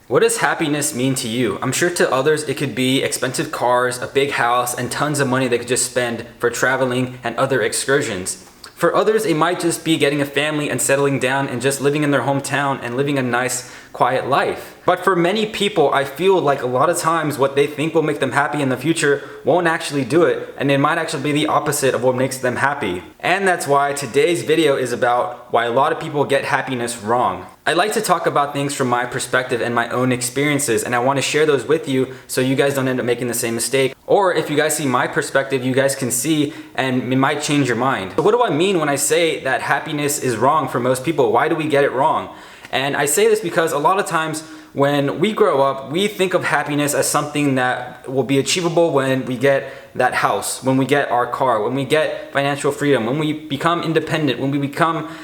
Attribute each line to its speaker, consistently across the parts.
Speaker 1: What does happiness mean to you? I'm sure to others it could be expensive cars, a big house, and tons of money they could just spend for traveling and other excursions. For others, it might just be getting a family and settling down and just living in their hometown and living a nice, quiet life. But for many people, I feel like a lot of times what they think will make them happy in the future won't actually do it, and it might actually be the opposite of what makes them happy. And that's why today's video is about why a lot of people get happiness wrong. I like to talk about things from my perspective and my own experiences, and I want to share those with you so you guys don't end up making the same mistake. Or if you guys see my perspective, you guys can see and it might change your mind. So what do I mean when I say that happiness is wrong for most people? Why do we get it wrong? And I say this because a lot of times when we grow up, we think of happiness as something that will be achievable when we get that house, when we get our car, when we get financial freedom, when we become independent, when we become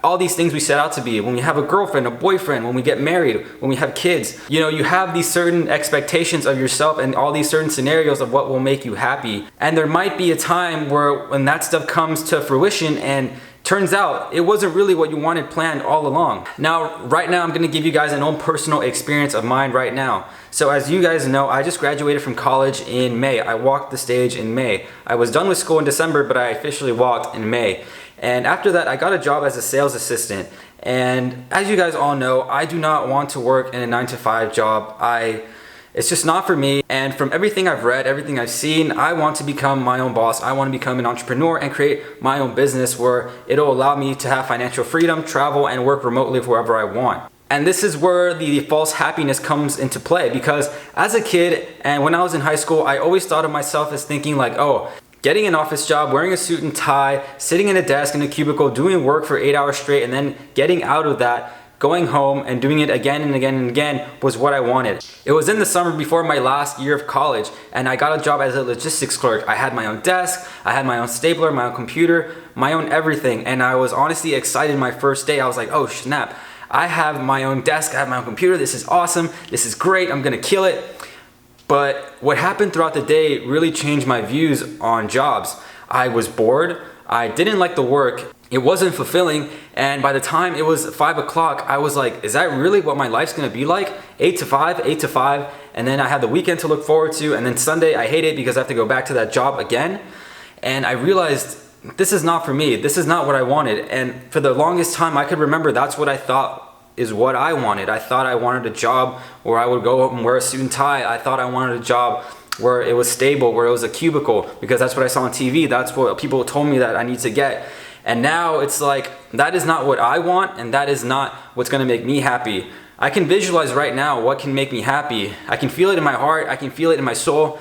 Speaker 1: all these things we set out to be, when we have a girlfriend, a boyfriend, when we get married, when we have kids. You know, you have these certain expectations of yourself and all these certain scenarios of what will make you happy. And there might be a time where when that stuff comes to fruition and turns out it wasn't really what you wanted planned all along. Now, right now, I'm gonna give you guys an own personal experience of mine right now. So as you guys know, I just graduated from college in May. I walked the stage in May. I was done with school in December, but I officially walked in May. And after that, I got a job as a sales assistant. And as you guys all know, I do not want to work in a 9-to-5 job. It's just not for me. And from everything I've read, everything I've seen, I want to become my own boss. I want to become an entrepreneur and create my own business where it'll allow me to have financial freedom, travel, and work remotely wherever I want. And this is where the false happiness comes into play, because as a kid and when I was in high school, I always thought of myself as thinking like, oh, getting an office job, wearing a suit and tie, sitting in a desk in a cubicle, doing work for 8 hours straight, and then getting out of that, going home and doing it again and again and again was what I wanted. It was in the summer before my last year of college, and I got a job as a logistics clerk. I had my own desk, I had my own stapler, my own computer, my own everything, and I was honestly excited my first day. I was like, oh snap, I have my own desk, I have my own computer, this is awesome, this is great, I'm gonna kill it. But what happened throughout the day really changed my views on jobs. I was bored, I didn't like the work, it wasn't fulfilling, and by the time it was 5 o'clock, I was like, is that really what my life's gonna be like? 8 to 5, 8 to 5, and then I had the weekend to look forward to, and then Sunday I hate it because I have to go back to that job again. And I realized this is not for me, this is not what I wanted. And for the longest time I could remember that's what I thought is what I wanted. I thought I wanted a job where I would go up and wear a suit and tie. I thought I wanted a job where it was stable, where it was a cubicle, because that's what I saw on TV. That's what people told me that I need to get. And now it's like, that is not what I want, and that is not what's gonna make me happy. I can visualize right now what can make me happy. I can feel it in my heart, I can feel it in my soul.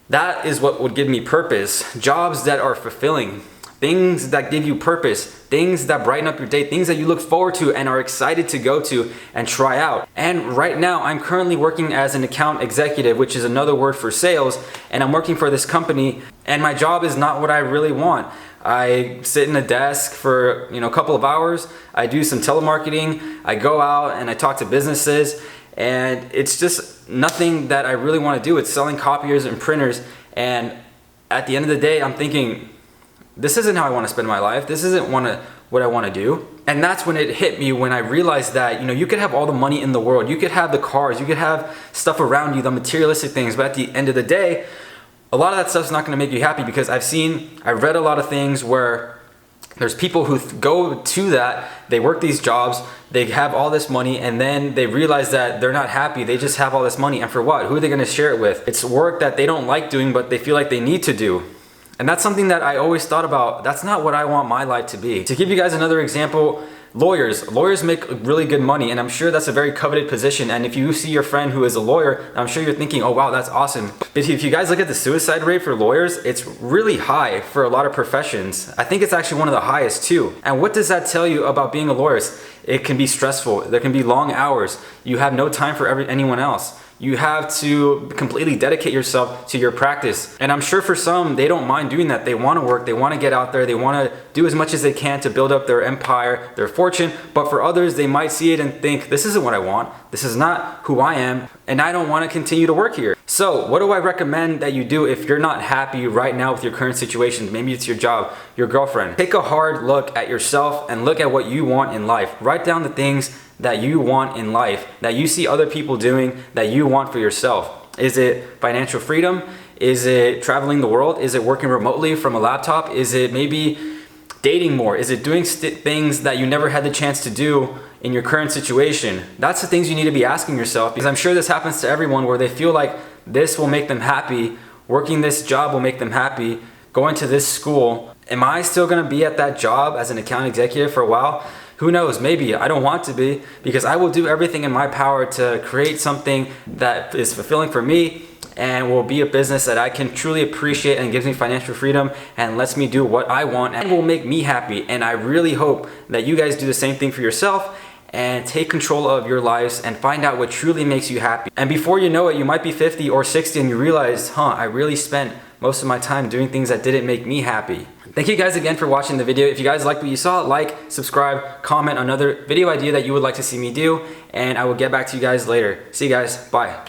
Speaker 1: That is what would give me purpose. Jobs that are fulfilling. Things that give you purpose, things that brighten up your day, things that you look forward to and are excited to go to and try out. And right now, I'm currently working as an account executive, which is another word for sales, and I'm working for this company, and my job is not what I really want. I sit in a desk for a couple of hours, I do some telemarketing, I go out and I talk to businesses, and it's just nothing that I really want to do. It's selling copiers and printers, and at the end of the day, I'm thinking, this isn't how I want to spend my life. This isn't what I want to do. And that's when it hit me, when I realized that, you could have all the money in the world. You could have the cars. You could have stuff around you, the materialistic things. But at the end of the day, a lot of that stuff's not going to make you happy, because I've read a lot of things where there's people who go to that, they work these jobs, they have all this money, and then they realize that they're not happy. They just have all this money. And for what? Who are they going to share it with? It's work that they don't like doing, but they feel like they need to do. And that's something that I always thought about. That's not what I want my life to be. To give you guys another example, lawyers make really good money, and I'm sure that's a very coveted position. And if you see your friend who is a lawyer, I'm sure you're thinking, oh wow, that's awesome. But if you guys look at the suicide rate for lawyers, it's really high for a lot of professions. I think it's actually one of the highest too. And what does that tell you about being a lawyer? It can be stressful. There can be long hours. You have no time for anyone else. You have to completely dedicate yourself to your practice. And I'm sure for some, they don't mind doing that. They want to work, they want to get out there, they want to do as much as they can to build up their empire, their fortune. But for others, they might see it and think, this isn't what I want. This is not who I am, and I don't want to continue to work here. So what do I recommend that you do if you're not happy right now with your current situation? Maybe it's your job, your girlfriend. Take a hard look at yourself and look at what you want in life. Write down the things that you want in life, that you see other people doing, that you want for yourself? Is it financial freedom? Is it traveling the world? Is it working remotely from a laptop? Is it maybe dating more? Is it doing things that you never had the chance to do in your current situation? That's the things you need to be asking yourself, because I'm sure this happens to everyone where they feel like this will make them happy, working this job will make them happy, going to this school. Am I still gonna be at that job as an account executive for a while? Who knows, maybe. I don't want to be, because I will do everything in my power to create something that is fulfilling for me and will be a business that I can truly appreciate and gives me financial freedom and lets me do what I want and will make me happy. And I really hope that you guys do the same thing for yourself and take control of your lives and find out what truly makes you happy. And before you know it, you might be 50 or 60 and you realize, I really spent most of my time doing things that didn't make me happy. Thank you guys again for watching the video. If you guys liked what you saw, like, subscribe, comment another video idea that you would like to see me do, and I will get back to you guys later. See you guys, bye.